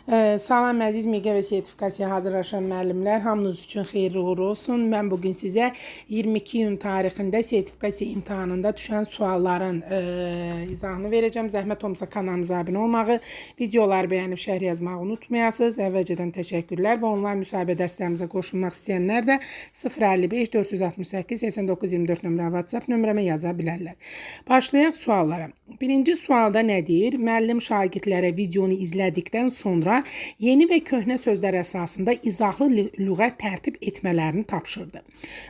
Salam əziz MEQA və sertifikasiya hazırlaşan müəllimlər, hamınız üçün xeyirli uğurlu olsun. Mən bugün sizə 22 iyun tarixində sertifikasiya imtahanında düşən sualların izahını verəcəm. Zəhmət olmasa kanalımıza abunə olmağı, videoları bəyənib şərh yazmağı unutmayasınız. Əvvəlcədən təşəkkürlər və onlayn müsahibə dərslərimizə qoşulmaq istəyənlər də 055 468 8924 nömrə WhatsApp nömrəmə yaza bilərlər. Başlayaq suallara. Birinci sualda nə deyir? Müəllim şagirdlərə videonu izlədikdən sonra yeni və köhnə sözlər əsasında izahlı lüğət tərtib etmələrini tapşırdı.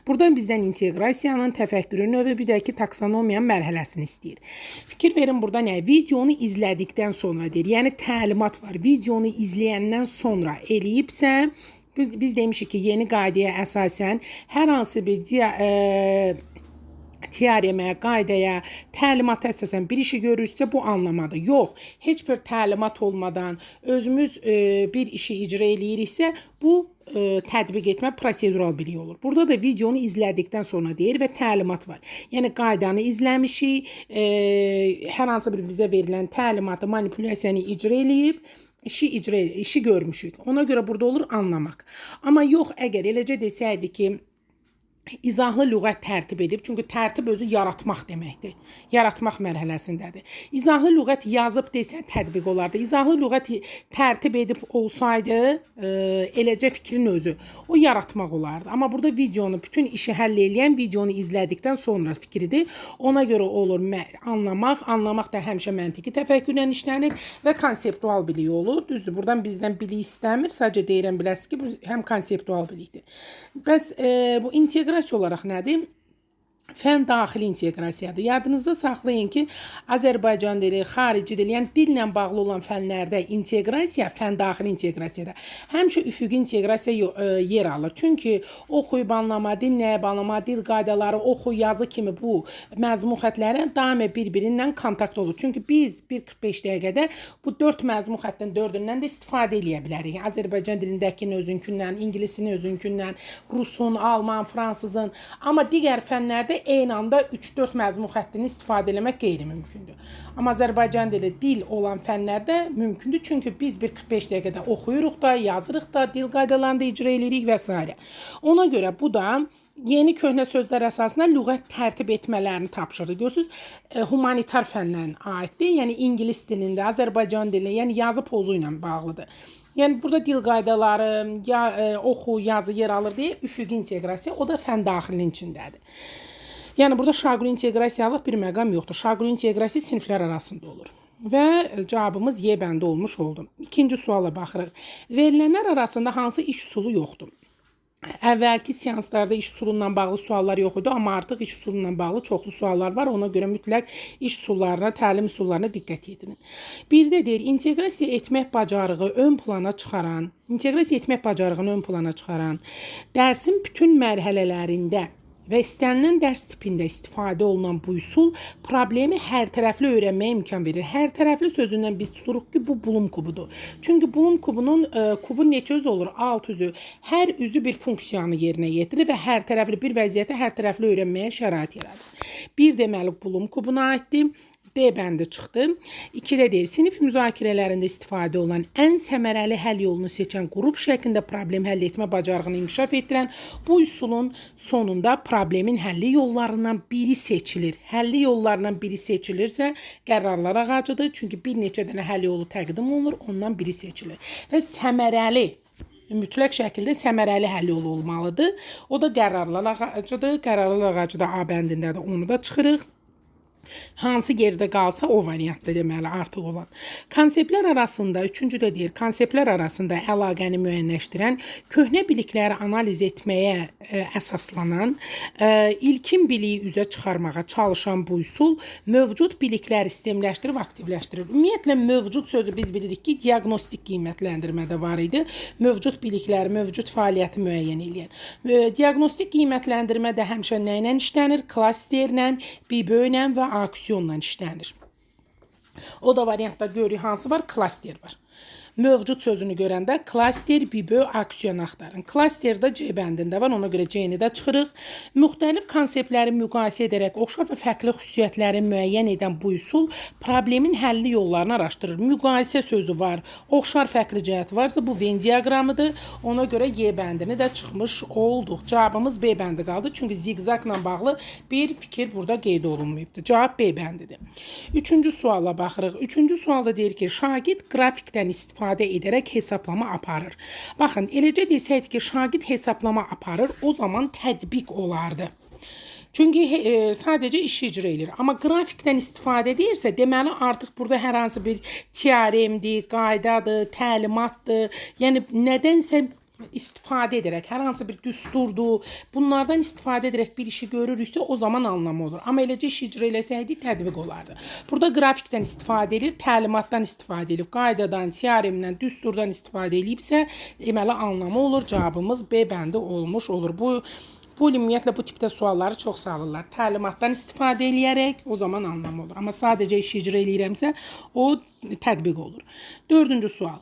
Buradan bizdən inteqrasiyanın, təfəkkürün növü, bir də ki, taksonomiyanın mərhələsini istəyir. Fikir verin, burada nə? Videonu izlədikdən sonra deyir. Yəni təlimat var. Videonu izləyəndən sonra eləyibsə, biz demişik ki, yeni qaydaya əsasən hər hansı bir teoremə, qaydaya, təlimata əsasən bir işi görürsə bu anlamada. Yox, heç bir təlimat olmadan özümüz bir işi icra eləyiriksə bu tətbiq etmə prosedural bilik olur. Burada da videonu izlədikdən sonra deyir və təlimat var. Yəni qaydanı izləmişik, hər hansı bir bizə verilən təlimatı, manipulyasiyanı icra eləyib, işi görmüşük. Ona görə burada olur anlamaq. Amma yox, əgər eləcə desəydi ki, İzahlı lüğət tərtib edib. Çünki tərtib özü yaratmaq deməkdir. Yaratmaq mərhələsindədir. İzahlı lüğət yazıb desə tətbiq olardı. İzahlı lüğət tərtib edib olsaydı eləcə fikrin özü. O yaratmaq olardı. Amma burada videonu, bütün işi həll eləyən videonu izlədikdən sonra fikridir. Ona görə olur anlamaq. Anlamaq da həmişə məntiqi təfəkkürlə işlənir və konseptual bilik olur. Düzdür, buradan bizdən bilik istəmir. Sadəcə deyirəm bilərsiniz ki, bu həm konseptual bilikdir. Bəs bu inteqrasiya olaraq nədir? Fən daxili inteqrasiyadır. Yadınızda saxlayın ki, Azərbaycan dili, xarici dil, yəni dillə bağlı olan fənlərdə inteqrasiya fən daxili inteqrasiyadır. Həmişə üfüqi inteqrasiya yer alır. Çünki oxuyub anlama, dinləyib anlama, dil qaydaları, oxu, yazı kimi bu məzmun xətləri daimə bir-birindən kontakt olur. Çünki biz 1:45 dəqiqədə bu 4 məzmun xətdən 4-ündən də istifadə edə bilərik. Azərbaycan dilindəkinin özünkündən, ingilisinin özünkündən, rusun, alman, fransızın. Amma digər fənlərdə eyni anda 3-4 məzmun xəttini istifadə etmək qeyri-mümkündür. Amma Azərbaycan dili dil olan fənlərdə mümkündür. Çünki biz 1:45 dəqiqədə oxuyuruq da, yazırıq da, dil qaydalarını da icra edirik və s. Ona görə bu da yeni köhnə sözlər əsasında lüğət tərtib etmələrini tapşırdı. Görürsünüz, humanitar fəndən aiddir. Yəni ingilis dilində, Azərbaycan dilində, yəni yazı pozu ilə bağlıdır. Yəni burada dil qaydaları, oxu, yazı yer alır deyə üfüqi inteqrasiya, o da fən daxilinin içindədir. Yəni burada şaquli inteqrasiyalıq bir məqam yoxdur. Şaquli inteqrasiya siniflər arasında olur. Və cavabımız Y bəndə olmuş oldu. İkinci suala baxırıq. Verilənlər arasında hansı iş üsulu yoxdur? Əvvəlki seanslarda iş üsulundan bağlı suallar yox idi, amma artıq iş üsulundan bağlı çoxlu suallar var. Ona görə mütləq iş üsullarına, təlim üsullarına diqqət edin. Bir də deyir, inteqrasiya etmək bacarığı ön plana çıxaran, dərsin bütün mərhələlərində və istənilən dərs tipində istifadə olunan bu üsul problemi hər tərəfli öyrənməyə imkan verir. Hər tərəfli sözündən biz tuturuq ki, bu Bloom kubudur. Çünki Bloom kubunun kubu neçə üzü olur? 6 üzü. Hər üzü bir funksiyanı yerinə yetirir və hər tərəfli bir vəziyyətə hər tərəfli öyrənməyə şərait yaradır. Bir deməli Bloom kubuna aiddir. D bəndi çıxdı. 2-də deyir, sinif müzakirələrində istifadə olan ən səmərəli həll yolunu seçən qrup şəklində problem həll etmə bacarığını inkişaf etdirən bu üsulun sonunda problemin həlli yollarından biri seçilir. Həlli yollarından biri seçilirsə qərarlar ağacıdır. Çünki bir neçə dənə həll yolu təqdim olunur, ondan biri seçilir. Və səmərəli, mütləq şəkildə səmərəli həll yolu olmalıdır. O da qərarlar ağacıdır. Qərarlar ağacı da A bəndindədir. Onu da çıxırıq. Hansı geridə qalsa o variantda deməli artıq olan. Konseptlər arasında, üçüncüdə deyir, konseptlər arasında əlaqəni müəyyənləşdirən, köhnə bilikləri analiz etməyə əsaslanan, ilkin biliyi üzə çıxarmağa çalışan bu üsul mövcud bilikləri sistemləşdirib aktivləşdirir. Ümumiyyətlə, mövcud sözü biz bilirik ki, diaqnostik qiymətləndirmədə var idi. Mövcud bilikləri, mövcud fəaliyyəti müəyyən edən. Diaqnostik qiymətləndirmə də həmişə nə ilə işlənir? Klasterlə, biböylə və aksiyonla işlənir. O da variantda görürük hansı var? Klaster var. Mövcud sözünü görəndə klaster, bibö, aksiyon axtarın. Klasterdə C bəndində var, ona görə C-ni də çıxırıq. Müxtəlif konseptləri müqayisə edərək oxşar və fərqli xüsusiyyətləri müəyyən edən bu üsul problemin həlli yollarını araşdırır. Müqayisə sözü var, oxşar fərqli cəhət varsa bu Venn diaqramıdır. Ona görə Y bəndini də çıxmış olduq. Cavabımız B bəndi qaldı, çünki ziqzaqla bağlı bir fikir burada qeyd olunmayıbdır. Cavab B bəndidir. Üçüncü suala baxırıq. Üçüncü sualda deyir ki, şagird qrafikdən istifadə edərək hesablama aparır. Baxın, eləcə desəydik ki, şagird hesablama aparır, o zaman tətbiq olardı. Çünki sadəcə iş icra edir. Amma qrafikdən istifadə edirsə, deməli artıq burada hər hansı bir teoremdir, qaydadır, təlimatdır, yəni nədənsə istifadə edərək, hər hansı bir düsturdur, bunlardan istifadə edərək bir işi görürüksə, o zaman anlamı olur. Amma eləcə iş icra eləsəydik, tətbiq olardı. Burada qrafikdən istifadə edir, təlimatdan istifadə edib, qaydadan, teoremdən, düsturdan istifadə edibsə, deməli anlamı olur. Cavabımız B bəndi olmuş olur. Bu ümumiyyətlə bu tipdə sualları çox salırlar. Təlimatdan istifadə eləyərək o zaman anlamı olur. Amma sadəcə iş icra eləyirəmsə, o tətbiq olur. Dördüncü sual.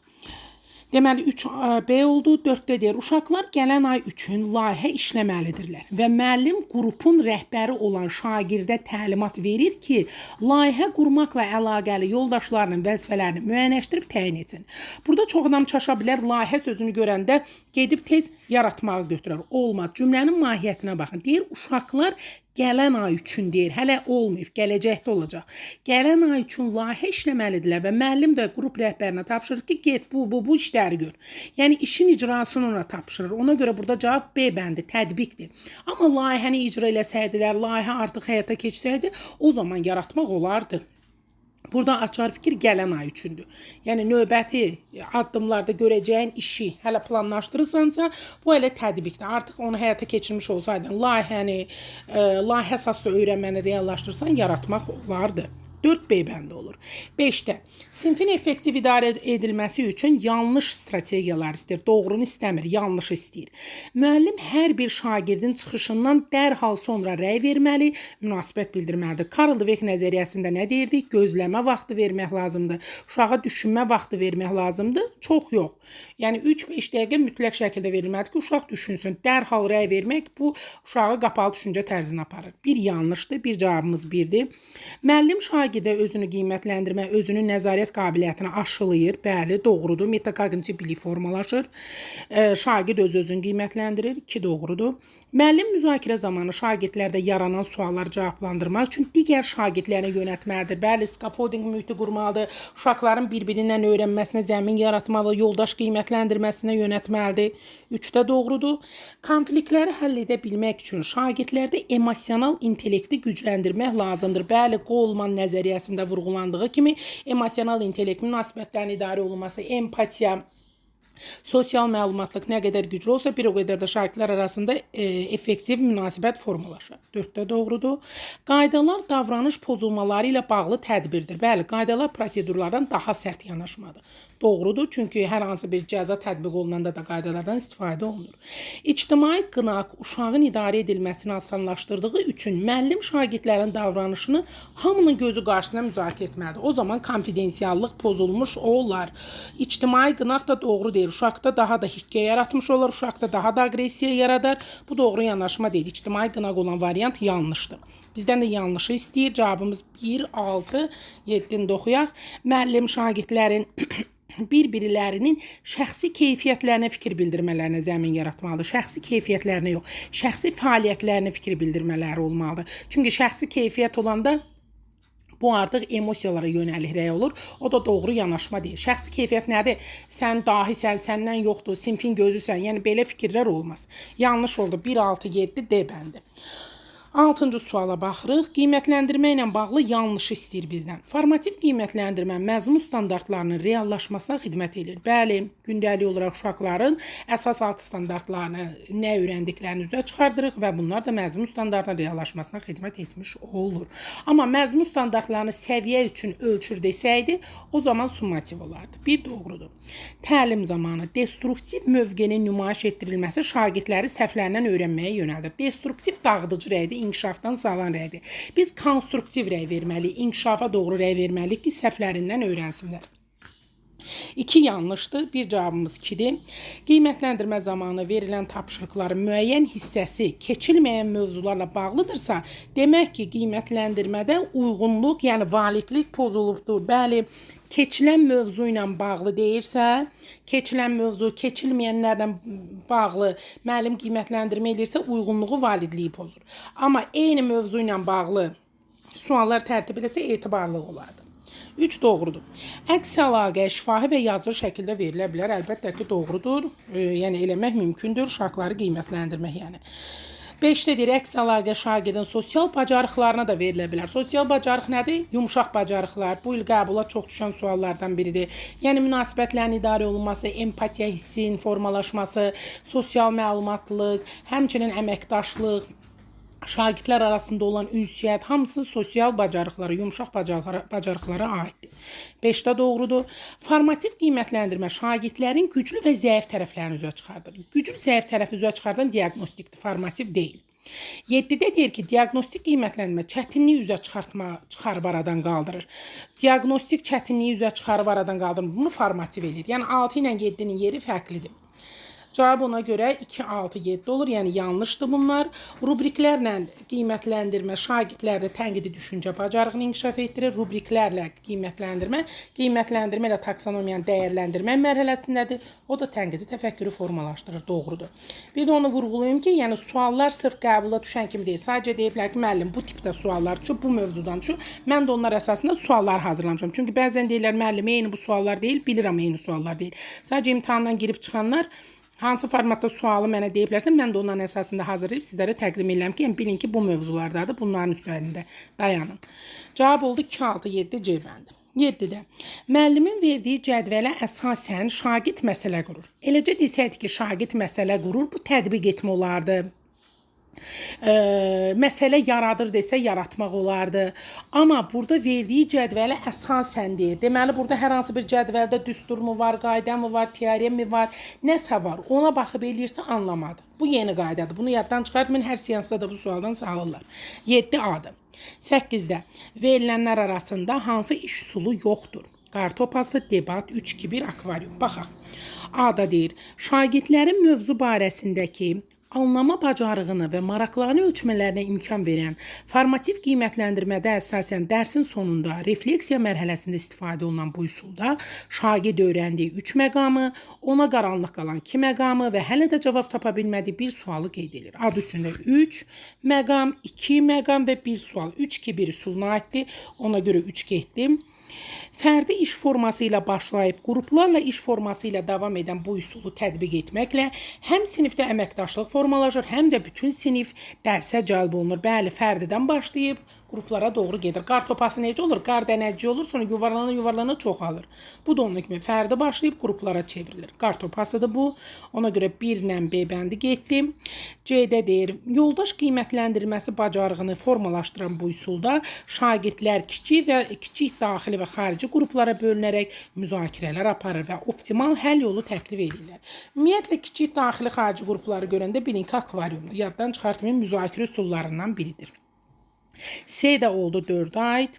Deməli 3B oldu, 4-də deyir. Uşaqlar gələn ay üçün layihə işləməlidirlər və müəllim qrupun rəhbəri olan şagirdə təlimat verir ki, layihə qurmaqla əlaqəli yoldaşlarının vəzifələrini müəyyənləşdirib təyin etsin. Burada çox adam çaşa bilər, layihə sözünü görəndə gedib tez yaratmağı götürər. Olmaz. Cümlənin mahiyyətinə baxın. Deyir, uşaqlar gələn ay üçün deyir, hələ olmayıb, gələcəkdə olacaq. Gələn ay üçün layihə işləməlidirlər və müəllim də qrup rəhbərinə tapşırır ki, get bu işləri gör. Yəni işin icrasını ona tapşırır. Ona görə burada cavab B bəndi, tətbiqdir. Amma layihəni icra eləsəydilər, layihə artıq həyata keçsəydi, o zaman yaratmaq olardı. Burada açar fikir gələn ay üçündür. Yəni növbəti addımlarda görəcəyin işi hələ planlaşdırırsansa, bu elə tətbiqdir. Artıq onu həyata keçirmiş olsaydın, layihə əsaslı öyrənməni reallaşdırsan, yaratmaq olardı. 4B bəndi olur. 5-də sinfin effektiv idarə edilməsi üçün yanlış strategiyalar istəyir. Doğrunu istəmir, yanlış istəyir. Müəllim hər bir şagirdin çıxışından dərhal sonra rəy verməli, münasibət bildirməlidir. Karl Dweck nəzəriyyəsində nə deyirdik? Gözləmə vaxtı vermək lazımdır. Uşağa düşünmə vaxtı vermək lazımdır. Çox yox. Yəni 3-5 dəqiqə mütləq şəkildə verilməlidir ki, uşaq düşünsün. Dərhal rəy vermək bu uşağı qapalı düşüncə tərzinə aparır. Bir yanlışdır, bir cavabımız birdir. Müəllim şagirdə özünü qiymətləndirmə, özünün nəzarət qabiliyyətini aşılayır. Bəli, doğrudur. Metakognitiv bilik formalaşır. Şagird öz-özünü qiymətləndirir. 2 doğrudur. Müəllim müzakirə zamanı şagirdlərdə yaranan sualları cavablandırmaq üçün digər şagirdlərinə yönəltməlidir. Bəli, scaffolding mühiti qurmalıdır. Uşaqların bir-birindən öyrənməsinə zəmin yaratmalı, yoldaş qiymətləndirməsinə yönəltməlidir. 3-də doğrudur. Konfliktləri həll edə bilmək üçün şagirdlərdə emosional intellekti gücləndirmək lazımdır. Bəli, Goleman nəzəriyyəsində vurğulandığı kimi emosional intellekt, münasibətlərin idarə olunması, empatiya, sosial məlumatlıq nə qədər güclü olsa, bir o qədər də şagirdlər arasında effektiv münasibət formalaşır. 4-də doğrudur. Qaydalar davranış pozulmaları ilə bağlı tədbirdir. Bəli, qaydalar prosedurlardan daha sərt yanaşmadır. Doğrudur, çünki hər hansı bir cəza tətbiq olunanda da qaydalardan istifadə olunur. İctimai qınaq uşağın idarə edilməsini asanlaşdırdığı üçün müəllim şagirdlərin davranışını hamının gözü qarşısında müzakirə etməlidir. O zaman konfidensiallıq pozulmuş olar. İctimai qınaq da doğru deyil. Uşaqda daha da hikkə yaratmış olur, uşaqda daha da aqressiya yaradar. Bu doğru yanaşma deyil. İctimai qınaq olan variant yanlışdır. Bizdən də yanlışı istəyir. Cavabımız 1, 6, 7-də oxuyaq. Müəllim şagirdlərin bir-birilərinin şəxsi keyfiyyətlərinə fikir bildirmələrinə zəmin yaratmalıdır. Şəxsi keyfiyyətlərinə yox, şəxsi fəaliyyətlərinə fikir bildirmələri olmalıdır. Çünki şəxsi keyfiyyət olanda bu artıq emosiyalara yönəlik rəy olur. O da doğru yanaşma deyil. Şəxsi keyfiyyət nədir? Sən dahisən, səndən yoxdur, sinfin gözüsən. Yəni belə fikirlər olmaz. Yanlış oldu. 1, 6, 7 D bəndi. 6-cı suala baxırıq. Qiymətləndirmə ilə bağlı yanlış istəyir bizdən. Formativ qiymətləndirmə məzmun standartlarının reallaşmasına xidmət edir. Bəli, gündəlik olaraq uşaqların əsas 6 standartlarını nə öyrəndiklərini üzə çıxardırıq və bunlar da məzmun standartının reallaşmasına xidmət etmiş olur. Amma məzmun standartlarını səviyyə üçün ölçür desəydi, o zaman summativ olardı. Bir doğrudur. Təlim zamanı destruktiv mövqenin nümayiş etdirilməsi şagirdləri səhvlərindən öyrənməyə yönəldir. Destruktiv dağıdıcı rəydir, inkişafdan salan rəydir. Biz konstruktiv rəy verməliyik, inkişafa doğru rəy verməliyik ki, səhvlərindən öyrənsinlər. 2 yanlışdır, bir cavabımız 2-dir. Qiymətləndirmə zamanı verilən tapşırıqların müəyyən hissəsi keçilməyən mövzularla bağlıdırsa, demək ki, qiymətləndirmədə uyğunluq, yəni validlik pozulubdur. Bəli, keçilən mövzu ilə bağlı deyirsə, keçilən mövzu keçilməyənlərlə bağlı müəllim qiymətləndirmə edirsə, uyğunluğu, validliyi pozur. Amma eyni mövzu ilə bağlı suallar tərtib edilsə etibarlı olardı. 3 doğrudur. Əks əlaqə şifahi və yazılı şəkildə verilə bilər. Əlbəttə ki, doğrudur. Yəni eləmək mümkündür. Şartları qiymətləndirmək yəni. 5-də deyir, əks əlaqə şagirdin sosial bacarıqlarına da verilə bilər. Sosial bacarıq nədir? Yumşaq bacarıqlar. Bu il qəbula çox düşən suallardan biridir. Yəni münasibətlərin idarə olunması, empatiya hissinin formalaşması, sosial məlumatlıq, həmçinin əməkdaşlıq, şagirdlər arasında olan ünsiyyət, hamısı sosial bacarıqlara, yumşaq bacarıqlara aiddir. 5-də doğrudur. Formativ qiymətləndirmə şagirdlərin güclü və zəif tərəflərini üzə çıxardır. Güclü, zəif tərəfi üzə çıxardan diaqnostikdir, formativ deyil. 7-də deyir ki, diaqnostik qiymətləndirmə çətinliyi üzə çıxarıb aradan qaldırır. Diaqnostik çətinliyi üzə çıxarıb aradan qaldırır. Bunu formativ edir. Yəni 6 ilə 7-nin yeri fərqlidir. Cavab ona görə 2, 6, 7 olur. Yəni yanlışdır bunlar. Rubriklərlə qiymətləndirmə şagirdlərdə tənqidi düşüncə bacarığını inkişaf etdirir. Rubriklərlə qiymətləndirmə ilə taksonomiyanı dəyərləndirmə mərhələsindədir. O da tənqidi təfəkkürü formalaşdırır. Doğrudur. Bir də onu vurğulayım ki, yəni suallar sırf qəbula düşən kimi deyil. Sadəcə deyiblər ki, müəllim bu tipdə suallar şu, bu mövzudan şu. Mən də onlar əsasında suallar hazırlamışam. Çünki bəzən deyirlər müəllim eyni bu suallar deyil, bilirəm eyni suallar deyil. Sadəcə imtahandan girib çıxanlar hansı formatda sualı mənə deyiblərsə, mən də onların əsasında hazırlayıb sizlərə təqdim edirəm ki, yəni bilin ki, bu mövzulardadır, bunların üstlərində dayanın. Cavab oldu 2, 6, 7 C bəndi. 7-də müəllimin verdiyi cədvələ əsasən şagird məsələ qurur. Eləcə desəydik ki, şagird məsələ qurur, bu tətbiq etmə olardı. Məsələ yaradır desə yaratmaq olardı. Amma burada verdiyi cədvələ əsasən deyir. Deməli, burada hər hansı bir cədvəldə düstur mu var, qayda mı var, teorem mi var, nəsə var. Ona baxıb eləyirsə anlamadı. Bu yeni qaydadır. Bunu yaddan çıxartmayın. Hər seansda da bu sualdan sağlayırlar. 7A-dır. 8-də verilənlər arasında hansı iş üsulu yoxdur? Qartopası, debat, 3-2-1, akvarium. Baxaq. A-da deyir, şagirdlərin mövzu barəsindəki anlama bacarığını və maraqlarını ölçmələrinə imkan verən formativ qiymətləndirmədə əsasən dərsin sonunda refleksiya mərhələsində istifadə olunan bu üsulda şagird öyrəndiyi 3 məqamı, ona qaranlıq qalan 2 məqamı və hələ də cavab tapa bilmədiyi bir sualı qeyd edir. Adı üstündə 3 məqam, 2 məqam və 1 sual. 3-2-1 üsuluna aiddir. Ona görə 3 getdim. Fərdi iş forması ilə başlayıb qruplarla iş forması ilə davam edən bu üsulu tətbiq etməklə həm sinifdə əməkdaşlıq formalaşır, həm də bütün sinif dərsə cəlb olunur. Bəli, fərdidən başlayıb qruplara doğru gedir. Qar topası necə olur? Qar dənəci olur, sonra yuvarlana çoxalır. Bu da onun kimi fərdi başlayıb qruplara çevrilir. Qar topasıdır bu. Ona görə 1 ilə B bəndi getdim. C-də deyir, yoldaş qiymətləndirməsi bacarığını formalaşdıran bu üsulda şagirdlər kiçik daxili və xarici qruplara bölünərək müzakirələr aparır və optimal həll yolu təklif edirlər. Ümumiyyətlə, kiçik daxili xarici qrupları görəndə bilin ki, akvariumdur. Yaddan çıxartmayın, müzakirə üsullarından biridir. C-də oldu 4-ə aid.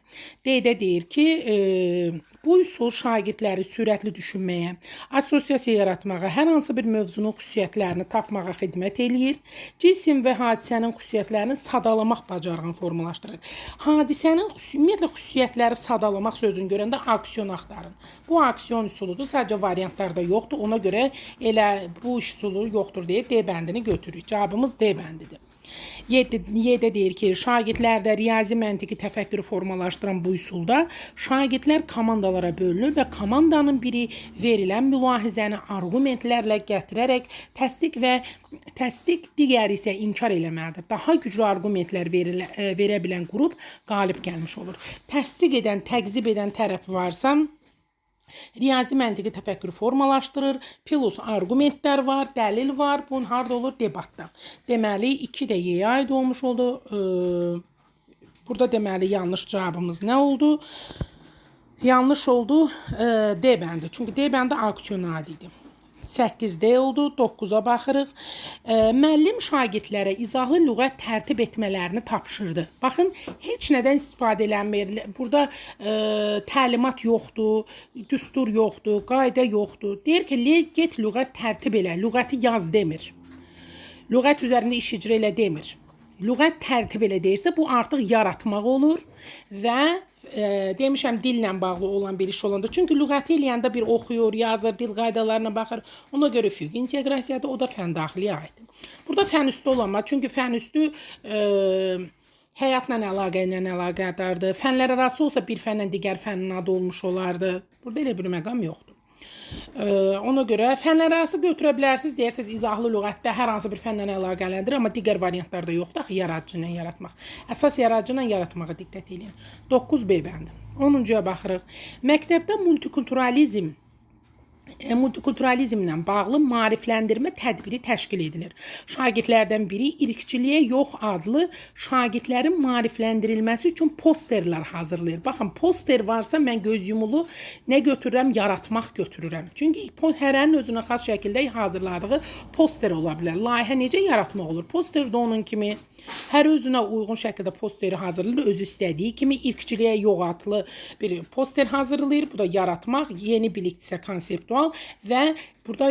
D-də deyir ki, bu üsul şagirdləri sürətli düşünməyə, assosiasiya yaratmağa, hər hansı bir mövzunun xüsusiyyətlərini tapmağa xidmət eləyir. Cisim və hadisənin xüsusiyyətlərini sadalamaq bacarığını formalaşdırır. Hadisənin ümumiyyətlə xüsusiyyətləri sadalamaq sözünü görəndə aksiyon axtarın. Bu aksiyon üsuludur, sadəcə variantlarda yoxdur. Ona görə elə bu üsulu yoxdur deyə D bəndini götürürük. Cavabımız D bəndidir. 7-də deyir ki, şagirdlərdə riyazi məntiqi təfəkkürü formalaşdıran bu üsulda şagirdlər komandalara bölünür və komandanın biri verilən mülahizəni arqumentlərlə gətirərək təsdiq, digəri isə inkar eləməlidir. Daha güclü arqumentlər verə bilən qrup qalib gəlmiş olur. Təsdiq edən, təqzib edən tərəf varsa, riyazi məntiqi təfəkkürü formalaşdırır, plus arqumentlər var, dəlil var, bunun harda olur? Debatda. Deməli, 2 də Y-yə aid olmuş oldu. Burada deməli, yanlış cavabımız nə oldu? Yanlış oldu D bəndi. Çünki D bəndi aksiyona aid idi. 8D oldu, 9-a baxırıq. Müəllim şagirdlərə izahlı lüğət tərtib etmələrini tapşırdı. Baxın, heç nədən istifadə eləmir. Burada təlimat yoxdur, düstur yoxdur, qayda yoxdur. Deyir ki, get lüğət tərtib elə, lüğəti yaz demir. Lüğət üzərində iş icra elə demir. Lüğət tərtib elə deyirsə, bu artıq yaratmaq olur və demişəm dillə bağlı olan bir iş olanda. Çünki lüğəti eləyəndə bir oxuyur, yazır, dil qaydalarına baxır. Ona görə füq inteqrasiyada o da fən daxiliyə aiddir. Burada fən üstü olanma. Çünki fən üstü həyatla əlaqə ilə əlaqədardır. Fənlər arası olsa bir fənlə digər fənin adı olmuş olardı. Burada elə bir məqam yoxdur. Ona görə fənlər arası götürə bilərsiniz. Deyirsiniz izahlı lüğətdə hər hansı bir fənlə əlaqələndirir, amma digər variantlarda yoxdur. Axı yaradıcı ilə yaratmaq. Əsas yaradıcı ilə yaratmağa diqqət edin. 9B bəndi. 10-cuya baxırıq. Məktəbdə multikulturalizmlə bağlı maarifləndirmə tədbiri təşkil edilir. Şagirdlərdən biri irqçiliyə yox adlı şagirdlərin maarifləndirilməsi üçün posterlər hazırlayır. Baxın, poster varsa mən göz yumulu nə götürürəm? Yaratmaq götürürəm. Çünki hərənin özünə xas şəkildə hazırladığı poster ola bilər. Layihə necə yaratmaq olur? Poster də onun kimi hər özünə uyğun şəkildə posteri hazırlayır. Özü istədiyi kimi irqçiliyə yox adlı bir poster hazırlayır. Bu da yaratmaq, yeni biliksə konseptual və burada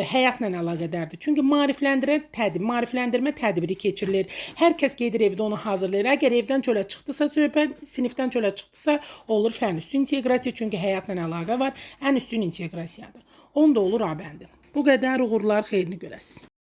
həyatla əlaqədardır. Çünki maarifləndirmə tədbiri keçirilir. Hər kəs gedir evdə onu hazırlayır. Əgər evdən çölə çıxdısa söhbət, sinifdən çölə çıxdısa olur fən üstü inteqrasiya. Çünki həyatla əlaqə var. Ən üstün inteqrasiyadır. 10 da olur A bəndi. Bu qədər, uğurlar, xeyrini görəsiz.